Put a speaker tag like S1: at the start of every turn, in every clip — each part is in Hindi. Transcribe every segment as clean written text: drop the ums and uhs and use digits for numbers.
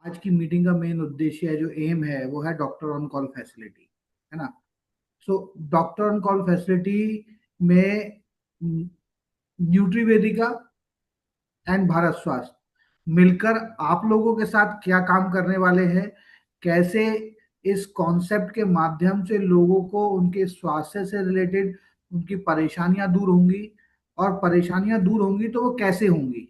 S1: आज की मीटिंग का मेन उद्देश्य है, जो एम है, वो है डॉक्टर ऑन कॉल फैसिलिटी, है ना। So doctor on call facility में न्यूट्रीवेदिका एंड भारत स्वास्थ्य मिलकर आप लोगों के साथ क्या काम करने वाले हैं, कैसे इस कॉन्सेप्ट के माध्यम से लोगों को उनके स्वास्थ्य से रिलेटेड उनकी परेशानियां दूर होंगी, और परेशानियां दूर होंगी तो वो कैसे होंगी।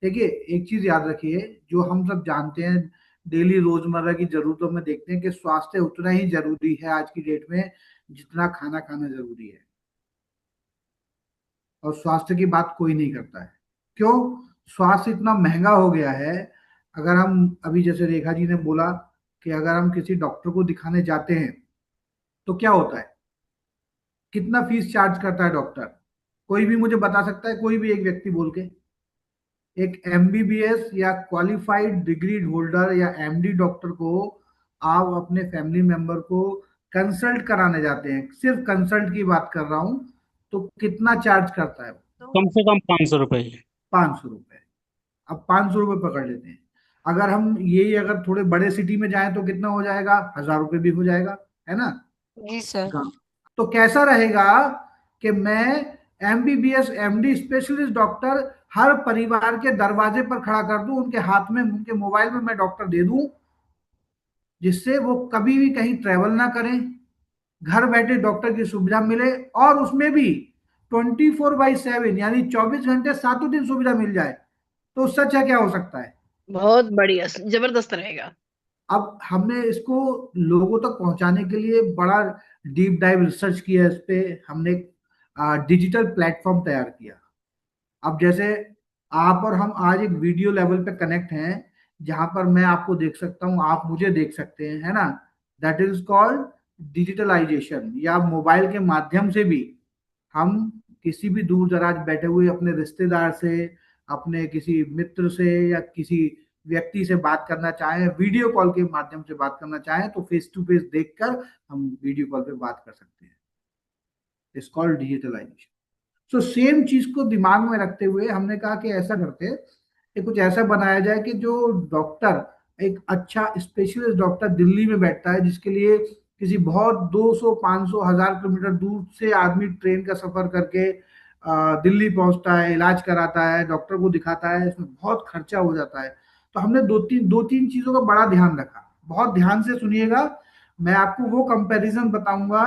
S1: देखिए, एक चीज याद रखिए, जो हम सब जानते हैं, डेली रोजमर्रा की जरूरतों में देखते हैं कि स्वास्थ्य उतना ही जरूरी है आज की डेट में जितना खाना खाना जरूरी है। और स्वास्थ्य की बात कोई नहीं करता है। क्यों? स्वास्थ्य इतना महंगा हो गया है। अगर हम अभी, जैसे रेखा जी ने बोला कि अगर हम किसी डॉक्टर को दिखाने जाते हैं तो क्या होता है, कितना फीस चार्ज करता है डॉक्टर? कोई भी मुझे बता सकता है? कोई भी एक व्यक्ति बोल के। एक एमबीबीएस या क्वालिफाइड डिग्री होल्डर या एमडी डॉक्टर को आप अपने फैमिली मेंबर को कंसल्ट कराने जाते हैं, सिर्फ कंसल्ट की बात कर रहा हूं, तो कितना चार्ज करता है?
S2: कम से कम 500 रुपए।
S1: 500 रुपए। अब 500 रुपये पकड़ लेते हैं। अगर हम ये अगर थोड़े बड़े सिटी में जाएं तो कितना हो जाएगा? 1000 रुपये भी हो जाएगा, है ना।
S2: जी सर।
S1: गाँव तो कैसा रहेगा कि मैं एमबीबीएस एमडी स्पेशलिस्ट डॉक्टर हर परिवार के दरवाजे पर खड़ा कर दूं, उनके हाथ में, उनके मोबाइल में मैं डॉक्टर दे दूं, जिससे वो कभी भी कहीं ट्रेवल ना करें, घर बैठे डॉक्टर की सुविधा मिले, और उसमें भी 24/7 यानी 24 घंटे 7 दिन सुविधा मिल जाए। तो उससे अच्छा क्या हो सकता है?
S2: बहुत बढ़िया, जबरदस्त रहेगा।
S1: अब हमने इसको लोगों तक पहुंचाने के लिए बड़ा डीप डाइव रिसर्च किया, इस पे हमने डिजिटल प्लेटफॉर्म तैयार किया। अब जैसे आप और हम आज एक वीडियो लेवल पे कनेक्ट हैं, जहां पर मैं आपको देख सकता हूं, आप मुझे देख सकते हैं, है ना। That is called digitalization. या मोबाइल के माध्यम से भी हम किसी भी दूर दराज बैठे हुए अपने रिश्तेदार से, अपने किसी मित्र से, या किसी व्यक्ति से बात करना चाहें, वीडियो कॉल के माध्यम से बात करना चाहें, तो फेस टू फेस देखकर हम वीडियो कॉल पे बात कर सकते हैं। It's called digitalization. So same चीज को दिमाग में रखते हुए हमने कहा कि ऐसा करते हैं कि कुछ ऐसा बनाया जाए कि जो डॉक्टर, एक अच्छा स्पेशलिस्ट डॉक्टर दिल्ली में बैठता है, जिसके लिए किसी बहुत 200 500 1000 किलोमीटर दूर से आदमी ट्रेन का सफर करके दिल्ली पहुंचता है, इलाज कराता है, डॉक्टर को दिखाता है, इसमें बहुत खर्चा हो जाता है। तो हमने दो तीन चीजों का बड़ा ध्यान रखा। बहुत ध्यान से सुनिएगा, मैं आपको वो कंपैरिजन बताऊंगा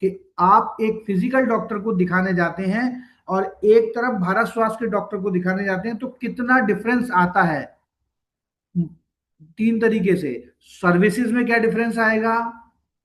S1: कि आप एक फिजिकल डॉक्टर को दिखाने जाते हैं और एक तरफ भारत स्वास्थ्य के डॉक्टर को दिखाने जाते हैं, तो कितना डिफरेंस आता है। तीन तरीके से। सर्विसेज में क्या डिफरेंस आएगा,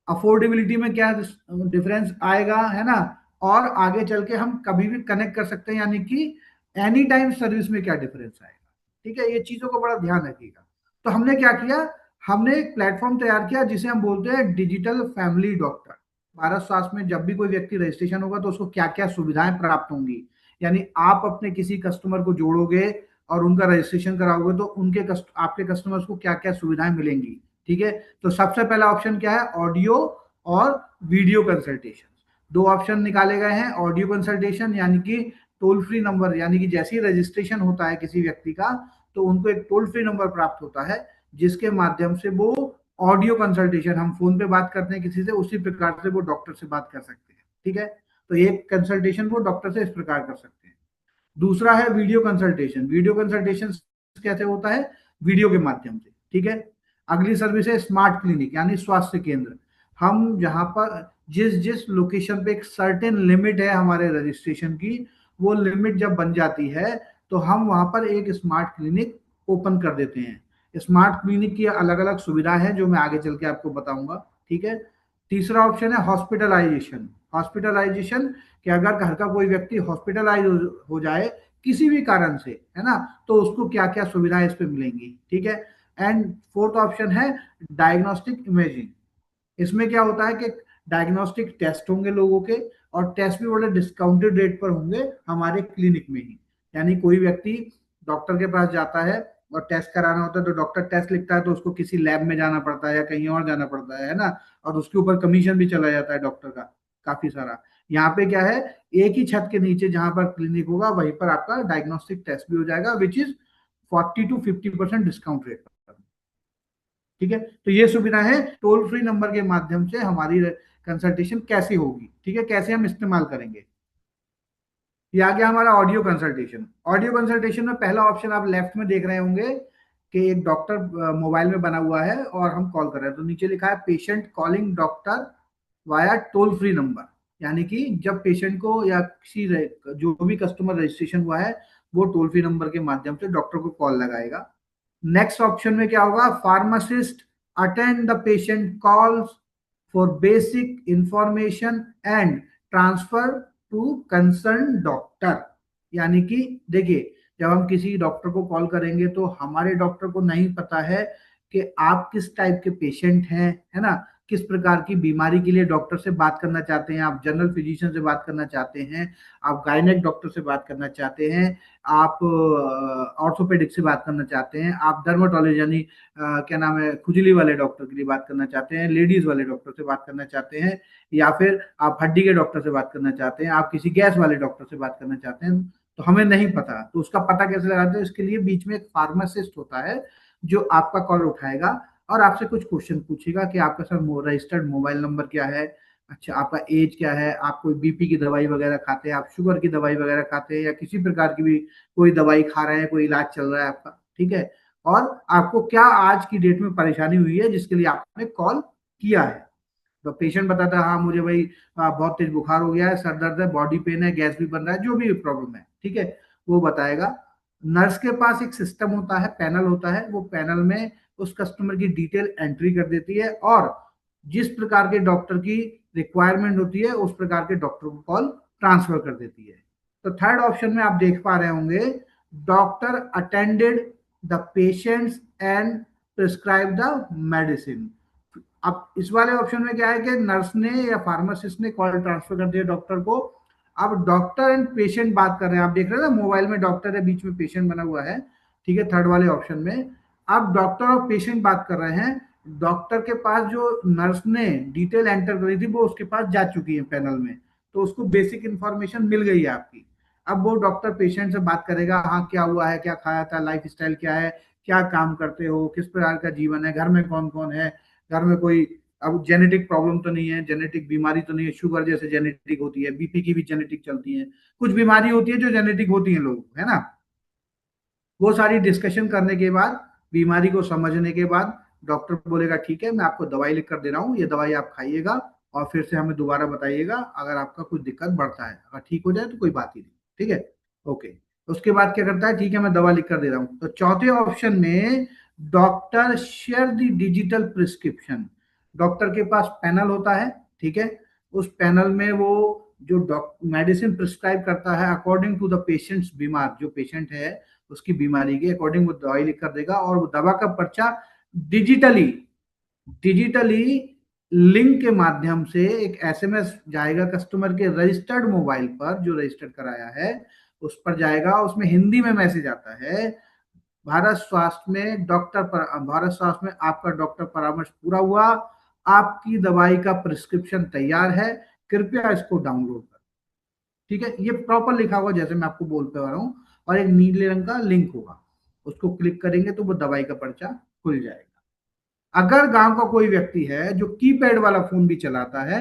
S1: अफोर्डेबिलिटी में क्या डिफरेंस आएगा, है ना। और आगे चल के हम कभी भी कनेक्ट कर सकते हैं, यानी कि एनी टाइम सर्विस में क्या डिफरेंस आएगा। ठीक है, ये चीजों को बड़ा ध्यान रखिएगा। तो हमने क्या किया, हमने एक प्लेटफॉर्म तैयार किया जिसे हम बोलते हैं डिजिटल फैमिली डॉक्टर। भारत स्वास्थ्य में जब भी कोई व्यक्ति रजिस्ट्रेशन होगा तो उसको क्या क्या सुविधाएं प्राप्त होंगी, यानी आप अपने किसी कस्टमर को जोड़ोगे और उनका रजिस्ट्रेशन कराओगे तो आपके कस्टमर्स को क्या क्या सुविधाएं मिलेंगी। ठीक है, तो सबसे पहला ऑप्शन क्या है, ऑडियो और वीडियो कंसल्टेशन। दो ऑप्शन निकाले गए हैं। ऑडियो कंसल्टेशन यानी कि टोल फ्री नंबर, यानी कि जैसे ही रजिस्ट्रेशन होता है किसी व्यक्ति का, तो उनको एक टोल फ्री नंबर प्राप्त होता है, जिसके माध्यम से वो ऑडियो कंसल्टेशन, हम फोन पे बात करते हैं किसी से, उसी प्रकार से वो डॉक्टर से बात कर सकते हैं। ठीक है, तो एक कंसल्टेशन वो डॉक्टर से इस प्रकार कर सकते हैं। दूसरा है वीडियो कंसल्टेशन। वीडियो कंसल्टेशन कैसे होता है, वीडियो के माध्यम से। ठीक है, अगली सर्विस है स्मार्ट क्लिनिक यानी स्वास्थ्य केंद्र। हम जहां पर जिस जिस लोकेशन पे एक सर्टेन लिमिट है हमारे रजिस्ट्रेशन की, वो लिमिट जब बन जाती है तो हम वहां पर एक स्मार्ट क्लिनिक ओपन कर देते हैं। स्मार्ट क्लिनिक की अलग अलग सुविधा है जो मैं आगे चल के आपको बताऊंगा। ठीक है, तीसरा ऑप्शन है हॉस्पिटलाइजेशन। हॉस्पिटलाइजेशन कि अगर घर का कोई व्यक्ति हॉस्पिटलाइज हो जाए किसी भी कारण से, है ना, तो उसको क्या क्या सुविधाएं इस पे मिलेंगी। ठीक है, एंड फोर्थ ऑप्शन है डायग्नोस्टिक इमेजिंग। इसमें क्या होता है कि डायग्नोस्टिक टेस्ट होंगे लोगों के, और टेस्ट भी बड़े डिस्काउंटेड रेट पर होंगे हमारे क्लिनिक में ही। यानी कोई व्यक्ति डॉक्टर के पास जाता है और टेस्ट कराना होता है, तो डॉक्टर टेस्ट लिखता है तो उसको किसी लैब में जाना पड़ता है या कहीं और जाना पड़ता है ना। और उसके ऊपर कमीशन भी चला जाता है डॉक्टर का काफी सारा। यहाँ पे क्या है, एक ही छत के नीचे जहां पर क्लिनिक होगा वहीं पर आपका डायग्नोस्टिक टेस्ट भी हो जाएगा, which is 40 to 50% discount rate पर। ठीक है, तो ये सुविधा है टोल फ्री नंबर के माध्यम से हमारी कंसल्टेशन कैसे होगी, ठीक है, कैसे हम इस्तेमाल करेंगे। ये आ गया हमारा ऑडियो कंसल्टेशन। ऑडियो कंसल्टेशन में पहला ऑप्शन आप लेफ्ट में देख रहे होंगे कि एक डॉक्टर मोबाइल में बना हुआ है और हम कॉल कर रहे हैं, तो नीचे लिखा है patient calling doctor via toll free number, यानी कि जब पेशेंट को या किसी जो भी कस्टमर रजिस्ट्रेशन हुआ है वो टोल फ्री नंबर के माध्यम से डॉक्टर को कॉल लगाएगा। नेक्स्ट ऑप्शन में क्या होगा, pharmacist attend the patient calls for basic information and transfer to concern doctor. यानी कि देखिए, जब हम किसी डॉक्टर को कॉल करेंगे तो हमारे डॉक्टर को नहीं पता है कि आप किस टाइप के पेशेंट हैं, है ना, किस प्रकार की बीमारी के लिए डॉक्टर से बात करना चाहते हैं, आप जनरल फिजिशियन से बात करना चाहते हैं, आप गायनेक डॉक्टर से बात करना चाहते हैं, आप ऑर्थोपेडिक से बात करना चाहते हैं, आप डर्माटोलॉजी यानी क्या नाम है खुजली वाले डॉक्टर के लिए बात करना चाहते हैं, लेडीज वाले डॉक्टर से बात करना चाहते हैं, या फिर आप हड्डी के डॉक्टर से बात करना चाहते हैं, आप किसी गैस वाले डॉक्टर से बात करना चाहते हैं, तो हमें नहीं पता, तो उसका पता कैसे लगाते हैं, इसके लिए बीच में एक फार्मासिस्ट होता है जो आपका कॉल उठाएगा और आपसे कुछ क्वेश्चन पूछेगा कि आपका सर रजिस्टर्ड मोबाइल नंबर क्या है, अच्छा आपका एज क्या है, आप कोई बीपी की दवाई वगैरह खाते हैं, आप शुगर की दवाई वगैरह खाते हैं, या किसी प्रकार की भी कोई दवाई खा रहे हैं, कोई इलाज चल रहा है आपका, ठीक है, और आपको क्या आज की डेट में परेशानी हुई है जिसके लिए आपने कॉल किया है। तो पेशेंट बताता है हाँ मुझे भाई बहुत तेज बुखार हो गया है, सर दर्द है, बॉडी पेन है, गैस भी बन रहा है, जो भी प्रॉब्लम है, ठीक है, वो बताएगा। नर्स के पास एक सिस्टम होता है, पैनल होता है, वो पैनल में उस कस्टमर की डिटेल एंट्री कर देती है और जिस प्रकार के डॉक्टर की रिक्वायरमेंट होती है उस प्रकार के डॉक्टर को कॉल ट्रांसफर कर देती है। तो थर्ड ऑप्शन में आप देख पा रहे होंगे, doctor attended the patients and prescribe the medicine. अब इस वाले ऑप्शन में क्या है कि नर्स ने या फार्मासिस्ट ने कॉल ट्रांसफर कर दिया डॉक्टर को, अब डॉक्टर एंड पेशेंट बात कर रहे हैं, आप देख रहे हैं ना मोबाइल में डॉक्टर है, बीच में पेशेंट बना हुआ है, ठीक है, थर्ड वाले ऑप्शन में अब डॉक्टर और पेशेंट बात कर रहे हैं, डॉक्टर के पास जो नर्स ने डिटेल एंटर करी थी वो उसके पास जा चुकी है पैनल में, तो उसको बेसिक इंफॉर्मेशन मिल गई है आपकी। अब वो डॉक्टर पेशेंट से बात करेगा, हाँ क्या हुआ है, क्या खाया था, लाइफ स्टाइल क्या है, क्या काम करते हो, किस प्रकार का जीवन है, घर में कौन कौन है, घर में कोई अब जेनेटिक प्रॉब्लम तो नहीं है, जेनेटिक बीमारी तो नहीं है, शुगर जैसे जेनेटिक होती है, बीपी की भी जेनेटिक चलती है, कुछ बीमारी होती है जो जेनेटिक होती है लोग, है ना, वो सारी डिस्कशन करने के बाद, बीमारी को समझने के बाद डॉक्टर बोलेगा ठीक है मैं आपको दवाई लिख कर दे रहा हूँ, ये दवाई आप खाइएगा और फिर से हमें दोबारा बताइएगा अगर आपका कुछ दिक्कत बढ़ता है, अगर ठीक हो जाए तो कोई बात ही नहीं, ठीक है, ओके। उसके बाद क्या करता है, ठीक है मैं दवा लिख कर दे रहा हूँ, तो चौथे ऑप्शन में doctor share the digital prescription. Doctor के पास पैनल होता है, ठीक है, उस पैनल में वो जो मेडिसिन प्रिस्क्राइब करता है अकॉर्डिंग टू द पेशेंट्स, बीमार जो पेशेंट है उसकी बीमारी के अकॉर्डिंग वो दवाई लिख कर देगा और वो दवा का पर्चा डिजिटली डिजिटली लिंक के माध्यम से एक एसएमएस जाएगा कस्टमर के रजिस्टर्ड मोबाइल पर, जो रजिस्टर्ड कराया है उस पर जाएगा, उसमें हिंदी में मैसेज आता है, भारत स्वास्थ्य में आपका डॉक्टर परामर्श पूरा हुआ, आपकी दवाई का प्रिस्क्रिप्शन तैयार है, कृपया इसको डाउनलोड करें, ठीक है, ये प्रॉपर लिखा होगा जैसे मैं आपको बोल पा रहा हूँ, और एक नीले रंग का लिंक होगा, उसको क्लिक करेंगे तो वो दवाई का पर्चा खुल जाएगा। अगर गांव का कोई व्यक्ति है जो कीपैड वाला फोन भी चलाता है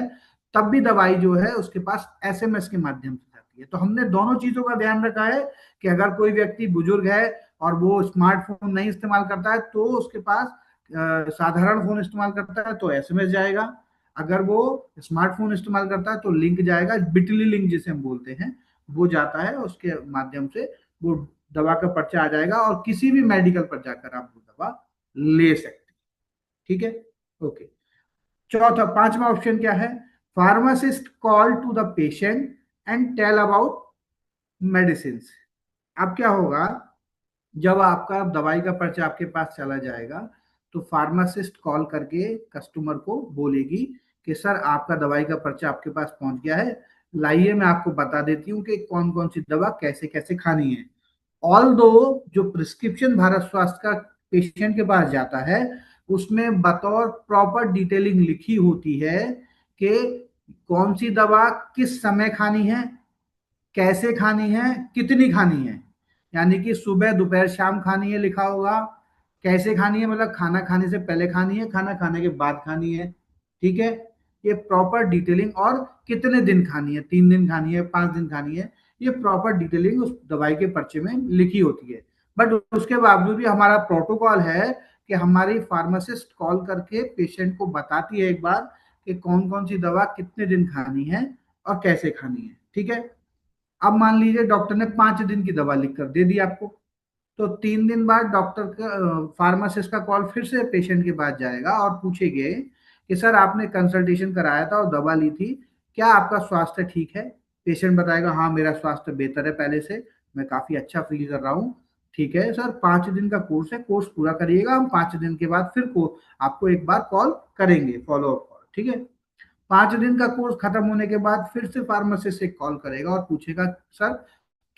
S1: तब भी दवाई जो है उसके पास एसएमएस के माध्यम से जाती है, तो हमने दोनों चीजों का ध्यान रखा है कि अगर कोई व्यक्ति बुजुर्ग है और वो स्मार्टफोन नहीं इस्तेमाल करता है तो उसके पास साधारण फोन इस्तेमाल करता है तो एसएमएस जाएगा, अगर वो स्मार्टफोन इस्तेमाल करता है तो लिंक जाएगा, बिटली लिंक जिसे हम बोलते हैं वो जाता है, उसके माध्यम से वो दवा का पर्चा आ जाएगा और किसी भी मेडिकल पर जाकर आप वो दवा ले सकते हैं, ठीक है, ओके। चौथा पांचवा ऑप्शन क्या है, pharmacist call to the patient and tell about medicine. अब क्या होगा, जब आपका दवाई का पर्चा आपके पास चला जाएगा तो फार्मासिस्ट कॉल करके कस्टमर को बोलेगी कि सर आपका दवाई का पर्चा आपके पास पहुंच गया है, लाइए मैं आपको बता देती हूँ कि कौन कौन सी दवा कैसे कैसे खानी है। ऑल दो जो प्रिस्क्रिप्शन भारत स्वास्थ्य का पेशेंट के पास जाता है उसमें बतौर प्रॉपर डिटेलिंग लिखी होती है कि कौन सी दवा किस समय खानी है, कैसे खानी है, कितनी खानी है, यानी कि सुबह दोपहर शाम खानी है लिखा होगा, कैसे खानी है, मतलब खाना खाने से पहले खानी है, खाना खाने के बाद खानी है, ठीक है। ये प्रॉपर डिटेलिंग, और कितने दिन खानी है, 3 दिन खानी है, 5 दिन खानी है, ये प्रॉपर डिटेलिंग उस दवाई के पर्चे में लिखी होती है। बट उसके बावजूद भी हमारा प्रोटोकॉल है कि हमारी फार्मासिस्ट कॉल करके पेशेंट को बताती है एक बार कि कौन कौन सी दवा कितने दिन खानी है और कैसे खानी है, ठीक है। अब मान लीजिए डॉक्टर ने 5 दिन की दवा लिख कर दे दी आपको, तो 3 दिन बाद डॉक्टर का फार्मासिस्ट का कॉल फिर से पेशेंट के पास जाएगा और पूछेंगे कि सर आपने कंसल्टेशन कराया था और दवा ली थी, क्या आपका स्वास्थ्य ठीक है? पेशेंट बताएगा हाँ मेरा स्वास्थ्य बेहतर है पहले से, मैं काफी अच्छा फील कर रहा हूँ। ठीक है सर, 5 दिन का कोर्स है, कोर्स पूरा करिएगा, हम 5 दिन के बाद फिर को आपको एक बार कॉल करेंगे, फॉलो अप कॉल, ठीक है। 5 दिन का कोर्स खत्म होने के बाद फिर से फार्मासिस्ट से कॉल करेगा और पूछेगा सर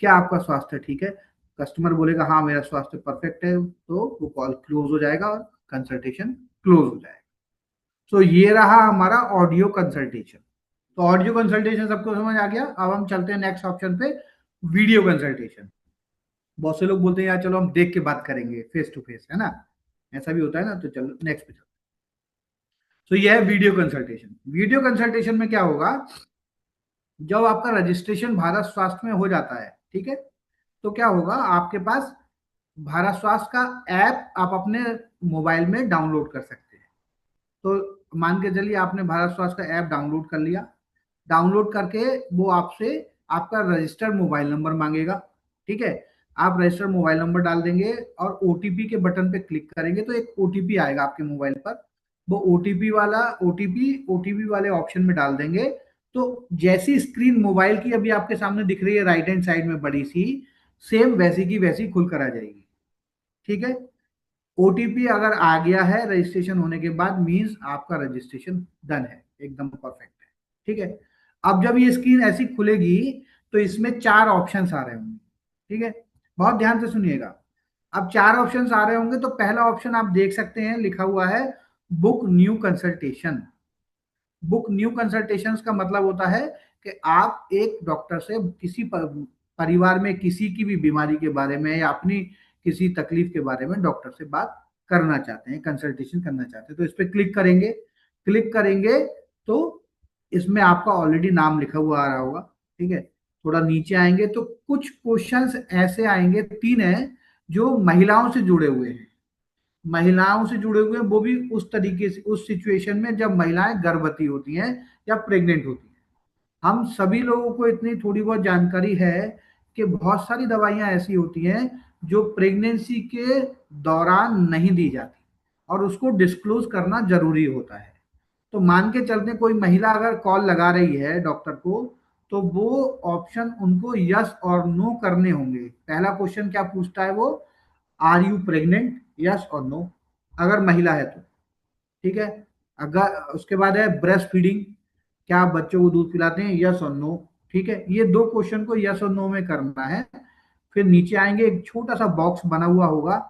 S1: क्या आपका स्वास्थ्य ठीक है? कस्टमर बोलेगा हाँ मेरा स्वास्थ्य परफेक्ट है, तो वो कॉल क्लोज हो जाएगा और कंसल्टेशन क्लोज हो जाएगा। तो ये रहा हमारा ऑडियो कंसल्टेशन। तो ऑडियो कंसल्टेशन सबको समझ आ गया। अब हम चलते हैं नेक्स्ट ऑप्शन पे, वीडियो कंसल्टेशन। बहुत से लोग बोलते हैं यार चलो हम देख के बात करेंगे फेस टू फेस, है ना, ऐसा भी होता है ना। तो चलो नेक्स्ट पे चलो। तो ये है वीडियो कंसल्टेशन। वीडियो कंसल्टेशन में क्या होगा, जब आपका रजिस्ट्रेशन भारत स्वास्थ्य में हो जाता है, ठीक है, तो क्या होगा, आपके पास भारत स्वास्थ्य का ऐप आप अपने मोबाइल में डाउनलोड कर सकते हैं। तो मान के चलिए आपने भारत स्वास्थ्य का ऐप डाउनलोड कर लिया, डाउनलोड करके वो आपसे आपका रजिस्टर्ड मोबाइल नंबर मांगेगा, ठीक है। आप रजिस्टर्ड मोबाइल नंबर डाल देंगे और ओटीपी के बटन पे क्लिक करेंगे तो एक ओटीपी आएगा आपके मोबाइल पर। वो ओटीपी वाले ऑप्शन में डाल देंगे, तो जैसी स्क्रीन मोबाइल की अभी आपके सामने दिख रही है राइट हैंड साइड में बड़ी सी, सेम वैसी की वैसी खुल कर आ जाएगी, ठीक है। ओटीपी अगर आ गया है रजिस्ट्रेशन होने के बाद, मींस आपका रजिस्ट्रेशन डन है, एकदम परफेक्ट है, ठीक है। अब जब ये स्क्रीन ऐसी खुलेगी तो इसमें 4 ऑप्शंस आ रहे होंगे, ठीक है। बहुत ध्यान से सुनिएगा। अब 4 ऑप्शंस आ रहे होंगे, तो पहला ऑप्शन आप देख सकते हैं लिखा हुआ है book new consultation. Book new consultations का मतलब होता है कि आप एक डॉक्टर से किसी परिवार में किसी की भी बीमारी के बारे में या अपनी किसी तकलीफ के बारे में डॉक्टर से बात करना चाहते हैं, कंसल्टेशन करना चाहते हैं, तो इस पर क्लिक करेंगे। क्लिक करेंगे तो इसमें आपका ऑलरेडी नाम लिखा हुआ आ रहा होगा, ठीक है। थोड़ा नीचे आएंगे तो कुछ क्वेश्चंस ऐसे आएंगे, 3 हैं जो महिलाओं से जुड़े हुए हैं। महिलाओं से जुड़े हुए हैं वो भी उस तरीके से, उस सिचुएशन में जब महिलाएं गर्भवती होती हैं या प्रेग्नेंट होती हैं। हम सभी लोगों को इतनी थोड़ी बहुत जानकारी है कि बहुत सारी दवाइयां ऐसी होती हैं जो प्रेगनेंसी के दौरान नहीं दी जाती और उसको डिस्क्लोज करना जरूरी होता है। तो मान के चलते कोई महिला अगर कॉल लगा रही है डॉक्टर को, तो वो ऑप्शन उनको यस और नो करने होंगे। पहला क्वेश्चन क्या पूछता है वो, आर यू प्रेग्नेंट, यस और नो, अगर महिला है तो, ठीक है। अगर उसके बाद है ब्रेस्ट फीडिंग, क्या आप बच्चों को दूध पिलाते हैं, यस और नो, ठीक है। ये 2 क्वेश्चन को यस और नो में करना है। फिर नीचे आएंगे, एक छोटा सा बॉक्स बना हुआ होगा,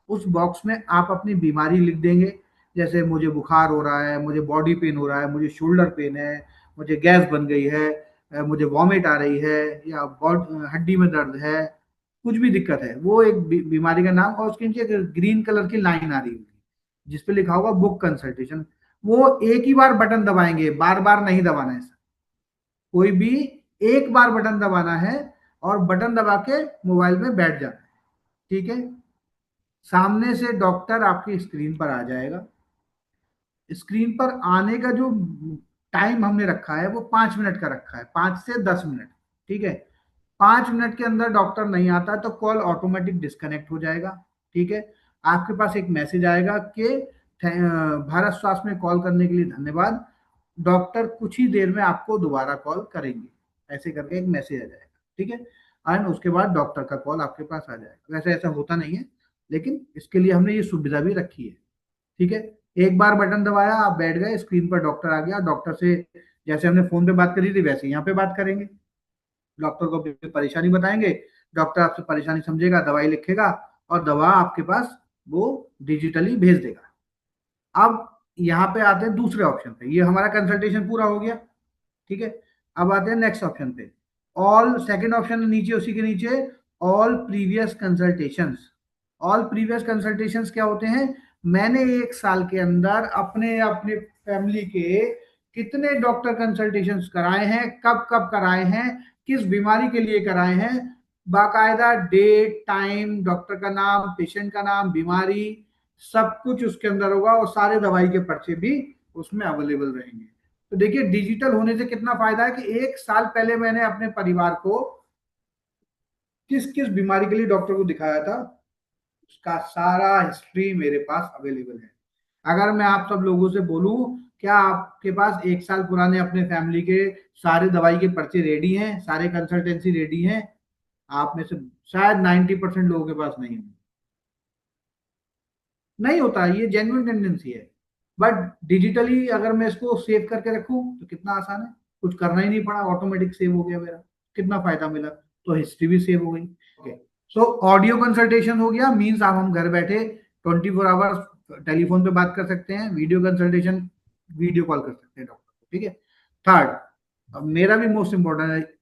S1: उस बॉक्स में आप अपनी बीमारी लिख देंगे। जैसे मुझे बुखार हो रहा है, मुझे बॉडी पेन हो रहा है, मुझे शोल्डर पेन है, मुझे गैस बन गई है, मुझे वॉमिट आ रही है, या हड्डी में दर्द है, कुछ भी दिक्कत है, वो एक बीमारी का नाम, और उसके नीचे एक ग्रीन कलर की लाइन आ रही होगी जिसपे लिखा होगा बुक कंसल्टेशन। वो एक ही बार बटन दबाएंगे, बार बार नहीं दबाना है। कोई भी एक बार बटन दबाना है और बटन दबा के मोबाइल में बैठ जाना है, ठीक है। सामने से डॉक्टर आपकी स्क्रीन पर आ जाएगा। स्क्रीन पर आने का जो टाइम हमने रखा है वो 5 मिनट का रखा है, 5 से 10 मिनट, ठीक है। 5 मिनट के अंदर डॉक्टर नहीं आता तो कॉल ऑटोमेटिक डिस्कनेक्ट हो जाएगा, ठीक है। आपके पास एक मैसेज आएगा कि भारत स्वास्थ्य में कॉल करने के लिए धन्यवाद, डॉक्टर कुछ ही देर में आपको दोबारा कॉल करेंगे, ऐसे करके एक मैसेज आ जाएगा, ठीक है। एंड उसके बाद डॉक्टर का कॉल आपके पास आ जाएगा। वैसे ऐसा होता नहीं है, लेकिन इसके लिए हमने ये सुविधा भी रखी है, ठीक है। एक बार बटन दबाया, आप बैठ गए, स्क्रीन पर डॉक्टर आ गया, डॉक्टर से जैसे हमने फोन पे बात करी थी वैसे यहाँ पे बात करेंगे, डॉक्टर को अपनी परेशानी बताएंगे, डॉक्टर आपसे परेशानी समझेगा, दवाई लिखेगा और दवा आपके पास वो डिजिटली भेज देगा। अब यहाँ पे आते हैं दूसरे ऑप्शन पे, ये हमारा कंसल्टेशन पूरा हो गया, ठीक है। अब आते हैं नेक्स्ट ऑप्शन पे, ऑल, सेकंड ऑप्शन नीचे, उसी के नीचे all previous consultations. All previous consultations क्या होते हैं, मैंने एक साल के अंदर अपने अपने फैमिली के कितने डॉक्टर कंसल्टेशंस कराए हैं, कब कब कराए हैं, किस बीमारी के लिए कराए हैं, बाकायदा डेट टाइम, डॉक्टर का नाम, पेशेंट का नाम, बीमारी, सब कुछ उसके अंदर होगा और सारे दवाई के पर्चे भी उसमें अवेलेबल रहेंगे। तो देखिए डिजिटल होने से कितना फायदा है कि एक साल पहले मैंने अपने परिवार को किस किस बीमारी के लिए डॉक्टर को दिखाया था, उसका सारा हिस्ट्री मेरे पास अवेलेबल है। अगर मैं आप सब लोगों से बोलूं, क्या आपके पास एक साल पुराने अपने फैमिली के सारे दवाई के पर्चे रेडी हैं, सारे कंसल्टेंसी रेडी हैं? आप में से शायद 90% लोगों के पास नहीं है। नहीं होता, ये जेन्युइन टेंडेंसी है। बट डिजिटली अगर मैं इसको सेव करके रखूं तो कितना आसान है, कुछ करना ही नहीं पड़ा, ऑटोमेटिक सेव हो गया मेरा, कितना फायदा मिला, तो हिस्ट्री भी सेव हो गई। ओके, सो ऑडियो कंसल्टेशन हो गया, मीन्स आप हम घर बैठे 24 आवर्स टेलीफोन पे बात कर सकते हैं। वीडियो कंसल्टेशन, वीडियो कॉल कर सकते हैं डॉक्टर को, ठीक है। थर्ड, अब मेरा भी मोस्ट इंपॉर्टेंट है,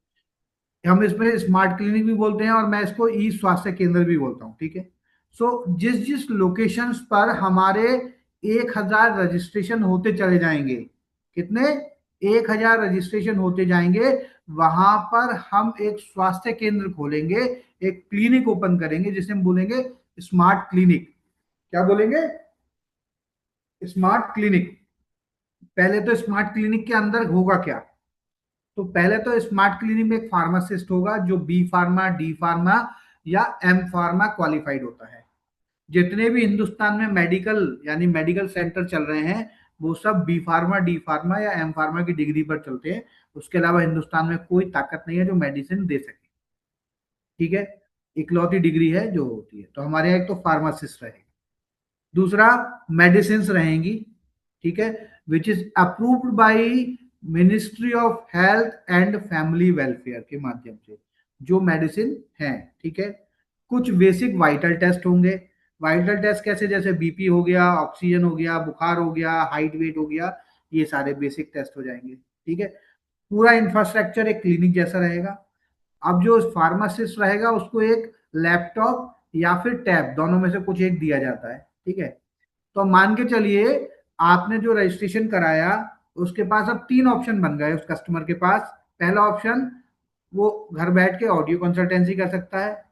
S1: हम इसमें स्मार्ट क्लिनिक भी बोलते हैं और मैं इसको ई स्वास्थ्य केंद्र भी बोलता हूँ, ठीक है। सो जिस जिस लोकेशंस पर हमारे 1,000 रजिस्ट्रेशन होते चले जाएंगे, कितने, 1,000 रजिस्ट्रेशन होते जाएंगे, वहां पर हम एक स्वास्थ्य केंद्र खोलेंगे, एक क्लिनिक ओपन करेंगे जिसे हम बोलेंगे स्मार्ट क्लिनिक। क्या बोलेंगे, स्मार्ट क्लिनिक। पहले तो स्मार्ट क्लिनिक के अंदर होगा क्या, तो पहले तो स्मार्ट क्लिनिक में एक फार्मासिस्ट होगा जो बी फार्मा, डी फार्मा या एम फार्मा क्वालिफाइड होता है। जितने भी हिंदुस्तान में मेडिकल यानी मेडिकल सेंटर चल रहे हैं वो सब बी फार्मा, डी फार्मा या एम फार्मा की डिग्री पर चलते हैं। उसके अलावा हिंदुस्तान में कोई ताकत नहीं है जो मेडिसिन दे सके, ठीक है। इकलौती डिग्री है जो होती है। तो हमारे यहाँ एक तो फार्मासिस्ट रहेगा, दूसरा मेडिसिन रहेंगी, ठीक है, which is approved by ministry of health and family welfare के माध्यम से जो मेडिसिन है, ठीक है। कुछ बेसिक वाइटल टेस्ट होंगे। वाइटल टेस्ट कैसे, जैसे बीपी हो गया, ऑक्सीजन हो गया, बुखार हो गया, हाइट वेट हो गया, ये सारे बेसिक टेस्ट हो जाएंगे, ठीक है। पूरा इंफ्रास्ट्रक्चर एक क्लिनिक जैसा रहेगा। अब जो फार्मासिस्ट रहेगा उसको एक लैपटॉप या फिर टैब, दोनों में से कुछ एक दिया जाता है, ठीक है। तो मान के चलिए आपने जो रजिस्ट्रेशन कराया उसके पास अब 3 ऑप्शन बन गए उस कस्टमर के पास। पहला ऑप्शन, वो घर बैठ के ऑडियो कंसल्टेंसी कर सकता है।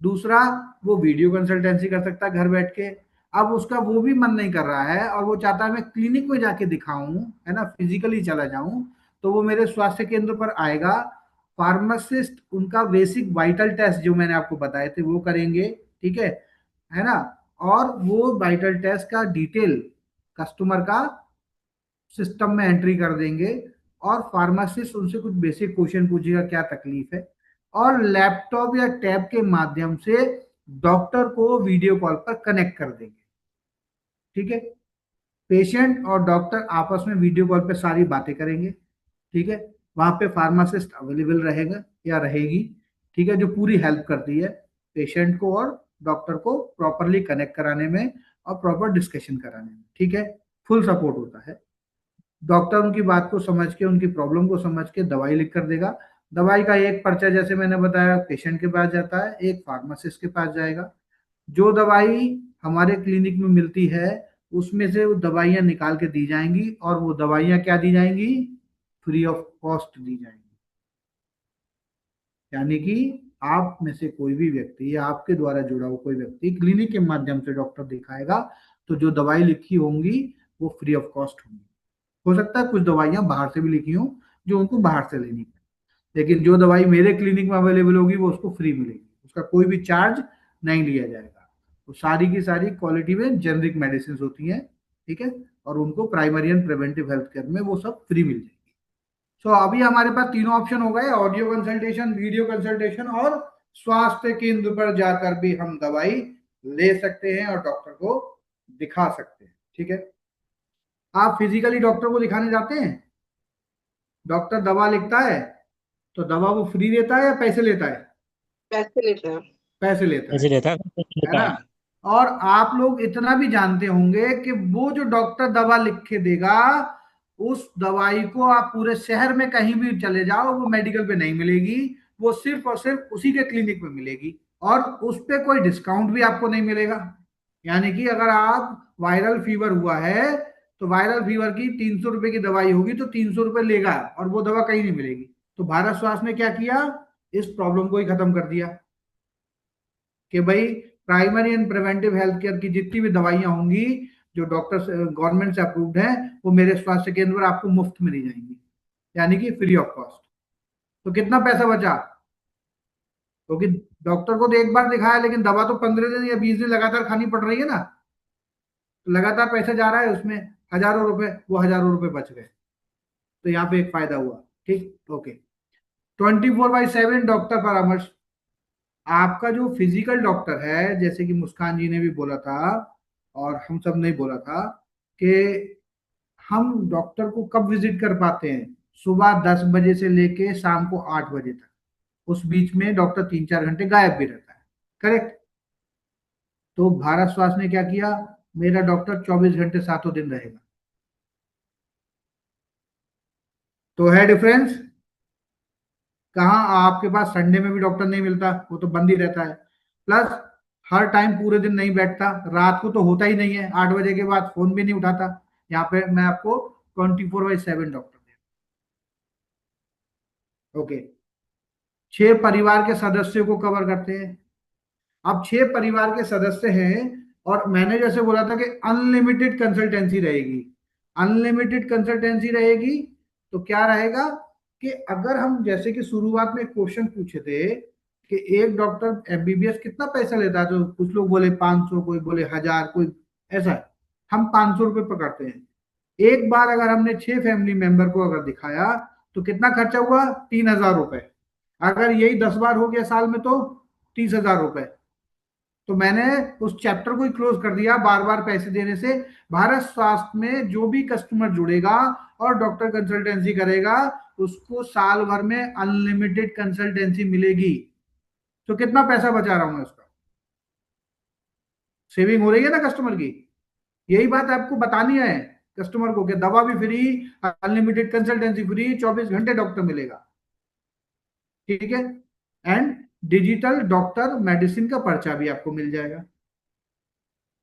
S1: दूसरा, वो वीडियो कंसल्टेंसी कर सकता है घर बैठ के। अब उसका वो भी मन नहीं कर रहा है और वो चाहता है मैं क्लिनिक में जाके दिखाऊं, है ना, फिजिकली चला जाऊं, तो वो मेरे स्वास्थ्य केंद्र पर आएगा। फार्मासिस्ट उनका बेसिक वाइटल टेस्ट जो मैंने आपको बताए थे वो करेंगे, ठीक है ना। और वो वाइटल टेस्ट का डिटेल कस्टमर का सिस्टम में एंट्री कर देंगे और फार्मासिस्ट उनसे कुछ बेसिक क्वेश्चन पूछेगा क्या तकलीफ है, और लैपटॉप या टैब के माध्यम से डॉक्टर को वीडियो कॉल पर कनेक्ट कर देंगे, ठीक है। पेशेंट और डॉक्टर आपस में वीडियो कॉल पे सारी बातें करेंगे, ठीक है। वहां पे फार्मासिस्ट अवेलेबल रहेगा या रहेगी, ठीक है, जो पूरी हेल्प करती है पेशेंट को और डॉक्टर को प्रॉपरली कनेक्ट कराने में और प्रॉपर डिस्कशन कराने में, ठीक है। फुल सपोर्ट होता है। डॉक्टर उनकी बात को समझ के, उनकी प्रॉब्लम को समझ के दवाई लिख कर देगा। दवाई का एक पर्चा जैसे मैंने बताया पेशेंट के पास जाता है, एक फार्मासिस्ट के पास जाएगा। जो दवाई हमारे क्लिनिक में मिलती है उसमें से वो दवाइयां निकाल के दी जाएंगी और वो दवाइयां क्या दी जाएंगी, फ्री ऑफ कॉस्ट दी जाएंगी। यानी कि आप में से कोई भी व्यक्ति या आपके द्वारा जुड़ा हुआ कोई व्यक्ति क्लिनिक के माध्यम से डॉक्टर दिखाएगा तो जो दवाई लिखी होंगी वो फ्री ऑफ कॉस्ट होंगी। हो सकता है कुछ दवाइयां बाहर से भी लिखी हों जो उनको बाहर से लेनी पड़े, लेकिन जो दवाई मेरे क्लिनिक में अवेलेबल होगी वो उसको फ्री मिलेगी, उसका कोई भी चार्ज नहीं लिया जाएगा। तो सारी की सारी क्वालिटी में जेनरिक मेडिसिन होती हैं, ठीक है, और उनको primary and preventive health care में वो सब फ्री मिल जाएगी। सो अभी हमारे पास तीनों ऑप्शन हो गए, ऑडियो कंसल्टेशन, वीडियो कंसल्टेशन और स्वास्थ्य केंद्र पर जाकर भी हम दवाई ले सकते हैं और डॉक्टर को दिखा सकते हैं, ठीक है। आप फिजिकली डॉक्टर को दिखाने जाते हैं, डॉक्टर दवा लिखता है तो दवा वो फ्री देता है या पैसे लेता है?
S2: पैसे लेते हैं।
S1: पैसे लेता
S2: पैसे लेता
S1: है ना।
S2: है।
S1: और आप लोग इतना भी जानते होंगे कि वो जो डॉक्टर दवा लिख के देगा उस दवाई को आप पूरे शहर में कहीं भी चले जाओ वो मेडिकल पे नहीं मिलेगी, वो सिर्फ और सिर्फ उसी के क्लिनिक में मिलेगी। और उस पे कोई डिस्काउंट भी आपको नहीं मिलेगा। यानी कि अगर आप वायरल फीवर हुआ है तो वायरल फीवर की 300 रुपए की दवाई होगी तो 300 रुपए लेगा, और वो दवा कहीं नहीं मिलेगी। तो भारत स्वास्थ्य ने क्या किया, इस प्रॉब्लम को ही खत्म कर दिया कि भाई primary and preventive health care की जितनी भी दवाइयां होंगी जो डॉक्टर गवर्नमेंट से अप्रूव्ड है, वो मेरे स्वास्थ्य केंद्र पर आपको मुफ्त मिली जाएंगी, यानी कि फ्री ऑफ कॉस्ट। तो कितना पैसा बचा, क्योंकि डॉक्टर को तो एक बार दिखाया, लेकिन दवा तो 15 दिन या 20 दिन लगातार खानी पड़ रही है ना, तो लगातार पैसा जा रहा है उसमें, हजारों रुपए, वो हजारों रुपए बच गए। तो यहाँ पे एक फायदा हुआ। ठीक, ओके। 24/7 डॉक्टर परामर्श। आपका जो फिजिकल डॉक्टर है, जैसे कि मुस्कान जी ने भी बोला था और हम सब ने बोला था कि हम डॉक्टर को कब विजिट कर पाते हैं, सुबह 10 बजे से लेके शाम को 8 बजे तक। उस बीच में डॉक्टर 3-4 घंटे गायब भी रहता है, करेक्ट। तो भारत स्वास्थ्य ने क्या किया, मेरा डॉक्टर 24 घंटे सातों दिन रहेगा। तो है डिफरेंस। कहाँ आपके पास संडे में भी डॉक्टर नहीं मिलता, वो तो बंद ही रहता है। प्लस हर टाइम पूरे दिन नहीं बैठता, रात को तो होता ही नहीं है, 8 बजे के बाद फोन भी नहीं उठाता। यहाँ पे मैं आपको 24/7 डॉक्टर दे। ओके। 6 परिवार के सदस्यों को कवर करते हैं। अब 6 परिवार के सदस्य हैं, और मैंने जैसे बोला था कि अनलिमिटेड कंसल्टेंसी रहेगी। अनलिमिटेड कंसल्टेंसी रहेगी तो क्या रहेगा कि अगर हम जैसे कि शुरुआत में क्वेश्चन पूछे थे कि एक डॉक्टर एमबीबीएस कितना पैसा लेता है, तो कुछ लोग बोले 500, कोई बोले 1000, कोई ऐसा है। हम 500 रुपये पकड़ते हैं। एक बार अगर हमने 6 फैमिली मेंबर को अगर दिखाया तो कितना खर्चा हुआ, 3000 रुपए। अगर यही 10 बार हो गया साल में तो 30,000 रुपए। तो मैंने उस चैप्टर को ही क्लोज कर दिया बार बार पैसे देने से। भारत स्वास्थ्य में जो भी कस्टमर जुड़ेगा और डॉक्टर कंसल्टेंसी करेगा, उसको साल भर में अनलिमिटेड कंसल्टेंसी मिलेगी। तो कितना पैसा बचा रहा हूं मैं उसका, सेविंग हो रही है ना कस्टमर की। यही बात आपको बतानी है कस्टमर को कि दवा भी फ्री, अनलिमिटेड कंसल्टेंसी फ्री, 24 घंटे डॉक्टर मिलेगा। ठीक है। एंड डिजिटल डॉक्टर मेडिसिन का पर्चा भी आपको मिल जाएगा।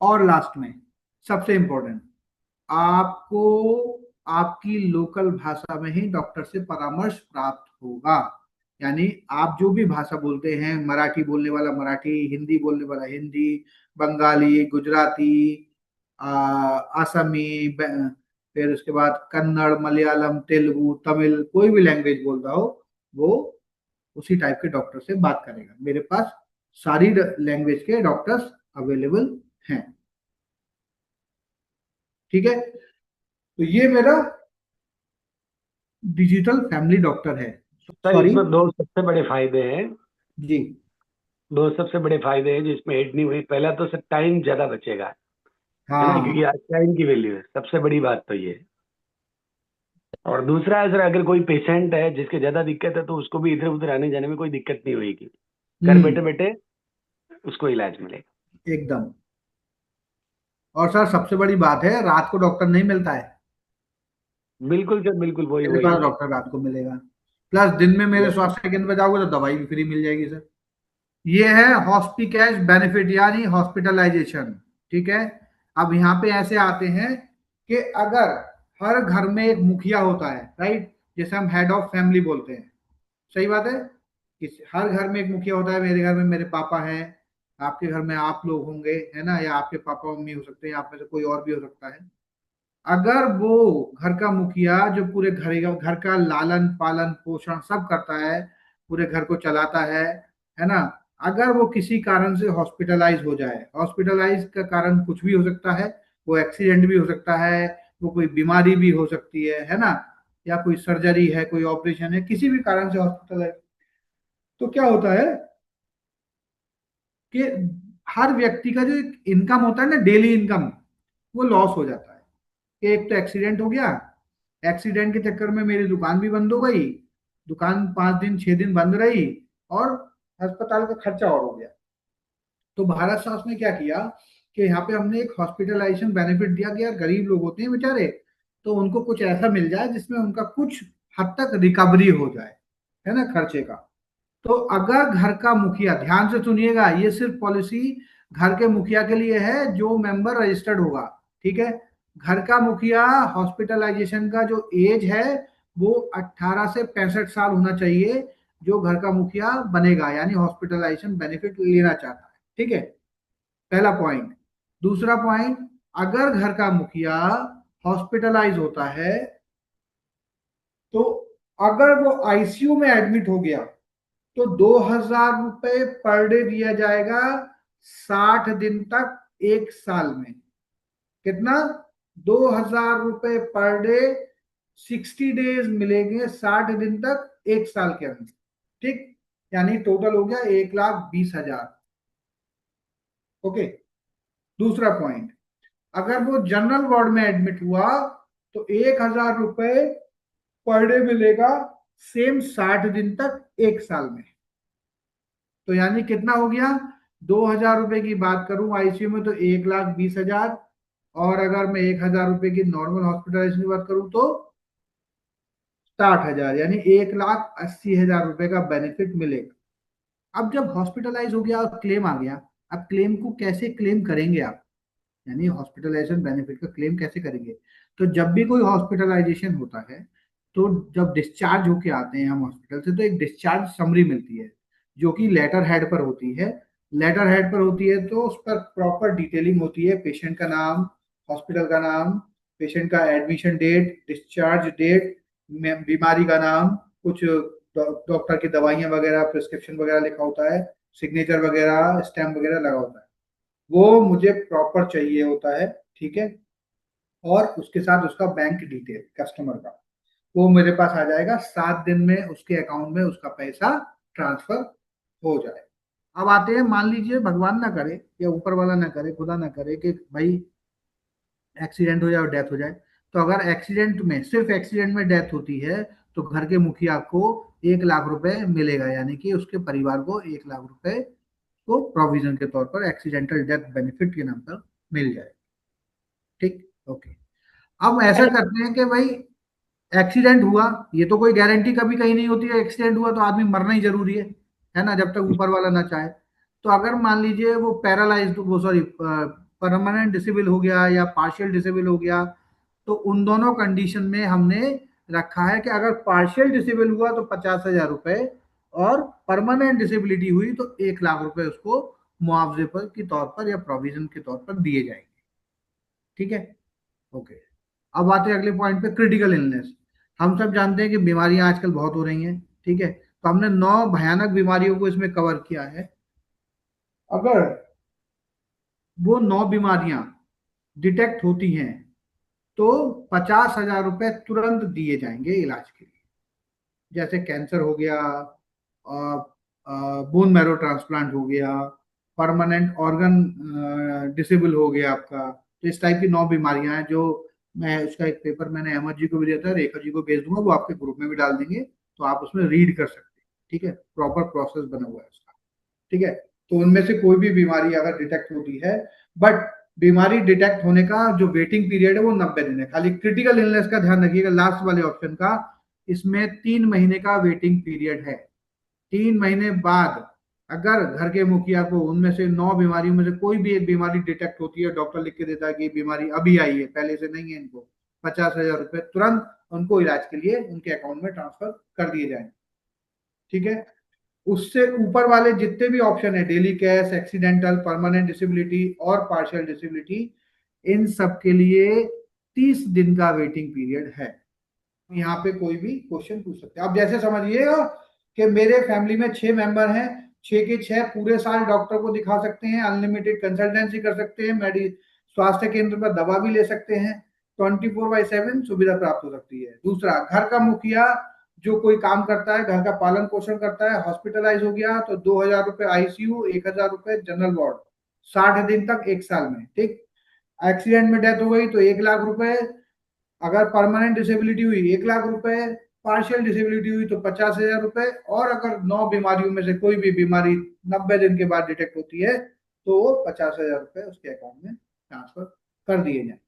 S1: और लास्ट में सबसे इंपॉर्टेंट, आपको आपकी लोकल भाषा में ही डॉक्टर से परामर्श प्राप्त होगा। यानी आप जो भी भाषा बोलते हैं, मराठी बोलने वाला मराठी, हिंदी बोलने वाला हिंदी, बंगाली, गुजराती, आसामी, फिर उसके बाद कन्नड़, मलयालम, तेलुगु, तमिल, कोई भी लैंग्वेज बोल रहा हो, वो उसी टाइप के डॉक्टर से बात करेगा। मेरे पास सारी लैंग्वेज के डॉक्टर्स अवेलेबल हैं। ठीक है। तो ये मेरा डिजिटल फैमिली डॉक्टर है।
S3: Sir
S1: sorry.
S3: इसमें दो सबसे बड़े फायदे हैं।
S1: जी।
S3: दो सबसे बड़े फायदे हैं जिसमें ऐड नहीं हुई। पहला तो सर टाइम ज्यादा बचेगा, है ना, क्योंकि
S1: हाँ,
S3: आज टाइम की वैल्यू है, सबसे बड़ी बात तो ये है। और दूसरा है सर, अगर कोई पेशेंट है जिसके ज्यादा दिक्कत है तो उसको भी इधर उधर आने जाने में कोई दिक्कत नहीं होगी, घर बैठे बैठे उसको इलाज मिलेगा।
S1: एकदम। और सर सबसे बड़ी बात है, रात को डॉक्टर नहीं मिलता है।
S3: बिल्कुल सर, बिल्कुल, वही
S1: मेरे
S3: वही
S1: पास
S3: वही।
S1: डॉक्टर रात को मिलेगा। प्लस दिन में मेरे
S3: यस सर।
S1: स्वास्थ्य केंद्र में जाओगे तो दवाई भी फ्री मिल जाएगी सर। ये है हॉस्पिकैश बेनिफिट, यानी हॉस्पिटलाइजेशन। ठीक है। अब यहाँ पे ऐसे आते हैं कि अगर हर घर में एक मुखिया होता है, राइट, जैसे हम हेड ऑफ फैमिली बोलते हैं, सही बात है, हर घर में एक मुखिया होता है। मेरे घर में मेरे पापा हैं, आपके घर में आप लोग होंगे, है ना, या आपके पापा मम्मी हो सकते हैं, आप में से कोई और भी हो सकता है। अगर वो घर का मुखिया जो पूरे घर का लालन पालन पोषण सब करता है, पूरे घर को चलाता है ना, अगर वो किसी कारण से हॉस्पिटलाइज हो जाए, हॉस्पिटलाइज का कारण कुछ भी हो सकता है, वो एक्सीडेंट भी हो सकता है, वो कोई बीमारी भी हो सकती है ना, या कोई सर्जरी है, कोई ऑपरेशन है, किसी भी कारण से हॉस्पिटलाइज, तो क्या होता है कि हर व्यक्ति का जो इनकम होता है ना, डेली इनकम, वो लॉस हो जाता है। कि एक तो एक्सीडेंट हो गया, एक्सीडेंट के चक्कर में मेरी दुकान भी बंद हो गई, दुकान 5 दिन 6 दिन बंद रही, और अस्पताल का खर्चा और हो गया। तो भारत शासन ने क्या किया कि यहाँ पे हमने एक हॉस्पिटलाइजेशन बेनिफिट दिया कि यार गरीब लोग होते हैं बेचारे, तो उनको कुछ ऐसा मिल जाए जिसमें उनका कुछ हद तक रिकवरी हो जाए, है ना, खर्चे का। तो अगर घर का मुखिया, ध्यान से सुनिएगा, ये सिर्फ पॉलिसी घर के मुखिया के लिए है जो मेंबर रजिस्टर्ड होगा, ठीक है। घर का मुखिया हॉस्पिटलाइजेशन का जो एज है वो 18 से 65 साल होना चाहिए, जो घर का मुखिया बनेगा, यानी हॉस्पिटलाइजेशन बेनिफिट लेना चाहता है, ठीक है। पहला पॉइंट। दूसरा पॉइंट, अगर घर का मुखिया हॉस्पिटलाइज होता है तो अगर वो आईसीयू में एडमिट हो गया तो 2,000 रुपए पर डे दिया जाएगा 60 दिन तक, 1 साल में। कितना? 2,000 रुपए पर डे, 60 डेज मिलेंगे, 60 दिन तक, 1 साल के अंदर, ठीक। यानी टोटल हो गया 1,20,000। ओके। दूसरा पॉइंट, अगर वो जनरल वार्ड में एडमिट हुआ तो 1,000 रुपए पर डे मिलेगा, सेम 60 दिन तक, 1 साल में। तो यानी कितना हो गया? 2,000 रुपए की बात करूं आईसीयू में तो 1,20,000, और अगर मैं 1,000 रुपए की नॉर्मल हॉस्पिटलाइजेशन की बात करूं तो 60,000, यानी 1,80,000 रुपए का बेनिफिट मिलेगा। अब जब हॉस्पिटलाइज हो गया और क्लेम आ गया, अब क्लेम को कैसे क्लेम करेंगे आप, यानी हॉस्पिटलाइजेशन बेनिफिट का क्लेम कैसे करेंगे? तो जब भी कोई हॉस्पिटलाइजेशन होता है तो जब डिस्चार्ज होके आते हैं हम हॉस्पिटल से तो एक डिस्चार्ज समरी मिलती है जो कि लेटर हेड पर होती है। लेटर हेड पर होती है तो उस पर प्रॉपर डिटेलिंग होती है, पेशेंट का नाम, हॉस्पिटल का नाम, पेशेंट का एडमिशन डेट, डिस्चार्ज डेट, बीमारी का नाम, कुछ डॉक्टर की दवाइयां वगैरह, प्रिस्क्रिप्शन वगैरह लिखा होता है, सिग्नेचर वगैरह, स्टैम्प वगैरह लगा होता है, वो मुझे प्रॉपर चाहिए होता है, ठीक है। और उसके साथ उसका बैंक डिटेल कस्टमर का, वो मेरे पास आ जाएगा, 7 दिन में उसके अकाउंट में उसका पैसा ट्रांसफर हो जाए। अब आते हैं, मान लीजिए भगवान ना करे या ऊपर वाला ना करे, खुदा ना करे कि भाई एक्सीडेंट हो जाए और डेथ हो जाए। तो अगर एक्सीडेंट में, सिर्फ एक्सीडेंट में डेथ होती है तो घर के मुखिया को 1,00,000 रुपए मिलेगा, यानी कि उसके परिवार को 1,00,000 रुपए को प्रोविजन के तौर पर एक्सीडेंटल डेथ बेनिफिट के नाम पर मिल जाए, ठीक। ओके। अब ऐसा करते हैं कि भाई एक्सीडेंट हुआ, ये तो कोई गारंटी कभी कहीं नहीं होती है, एक्सीडेंट हुआ तो आदमी मरना ही जरूरी है ना, जब तक ऊपर वाला ना चाहे। तो अगर मान लीजिए वो पैरालाइज, वो सॉरी परमानेंट डिसेबल हो गया या पार्शियल डिसेबल हो गया, तो उन दोनों कंडीशन में हमने रखा है कि अगर पार्शियल डिसेबल हुआ तो 50,000 रुपए, और परमानेंट डिसेबिलिटी हुई तो 1,00,000 रुपए उसको मुआवजे पर के तौर पर या प्रोविजन के तौर पर दिए जाएंगे, ठीक है। ओके। अब आते हैं अगले पॉइंट पे, क्रिटिकल इलनेस। हम सब जानते हैं कि बीमारियां आजकल बहुत हो रही हैं, ठीक है। तो हमने 9 भयानक बीमारियों को इसमें कवर किया है। अगर वो 9 बीमारियां डिटेक्ट होती हैं तो 50,000 रुपए तुरंत दिए जाएंगे इलाज के लिए। जैसे कैंसर हो गया, बोन मैरो ट्रांसप्लांट हो गया, परमानेंट ऑर्गन डिसेबल हो गया आपका। तो इस टाइप की 9 बीमारियां हैं, जो मैं उसका एक पेपर मैंने अहमद जी को भी दिया था, रेखा जी को भेज दूंगा, वो आपके ग्रुप में भी डाल देंगे, तो आप उसमें रीड कर सकते हैं, ठीक है। प्रॉपर प्रोसेस बना हुआ है उसका, ठीक है। तो उनमें से कोई भी बीमारी अगर डिटेक्ट होती है, बट बीमारी डिटेक्ट होने का जो वेटिंग पीरियड है वो 90 दिन है। खाली क्रिटिकल इलनेस का ध्यान रखिएगा, लास्ट वाले ऑप्शन का, इसमें 3 महीने का वेटिंग पीरियड है। 3 महीने बाद अगर घर के मुखिया को उनमें से 9 बीमारियों में से कोई भी एक बीमारी डिटेक्ट होती है, डॉक्टर लिख के देता है कि बीमारी अभी आई है, पहले से नहीं है, इनको 50,000 रुपए तुरंत उनको इलाज के लिए उनके अकाउंट में ट्रांसफर कर दिए जाए, ठीक है। उससे ऊपर वाले जितने भी ऑप्शन है, daily cash, accidental, permanent disability और पार्शियल डिसेबिलिटी, इन सब के लिए 30 दिन का वेटिंग पीरियड है। यहाँ पे कोई भी क्वेश्चन पूछ सकते हैं। अब जैसे समझिएगा कि मेरे फैमिली में 6 मेंबर हैं, 6 के 6 पूरे साल डॉक्टर को दिखा सकते हैं, अनलिमिटेड कंसल्टेंसी कर सकते हैं, स्वास्थ्य केंद्र पर दवा भी ले सकते हैं, 24/7 सुविधा प्राप्त हो सकती है। दूसरा, घर का मुखिया जो कोई काम करता है, घर का पालन पोषण करता है, हॉस्पिटलाइज हो गया तो 2,000 रुपए आईसीयू, 1,000 रुपए जनरल वार्ड, 60 दिन तक, 1 साल में, ठीक। एक्सीडेंट में डेथ हो गई तो 1,00,000 रुपए, अगर परमानेंट डिसेबिलिटी हुई 1,00,000 रुपए, पार्शियल डिसेबिलिटी हुई तो 50,000 रुपए, और अगर 9 बीमारियों में से कोई भी बीमारी 90 दिन के बाद डिटेक्ट होती है तो 50,000 रुपए उसके अकाउंट में ट्रांसफर कर दिए जाए।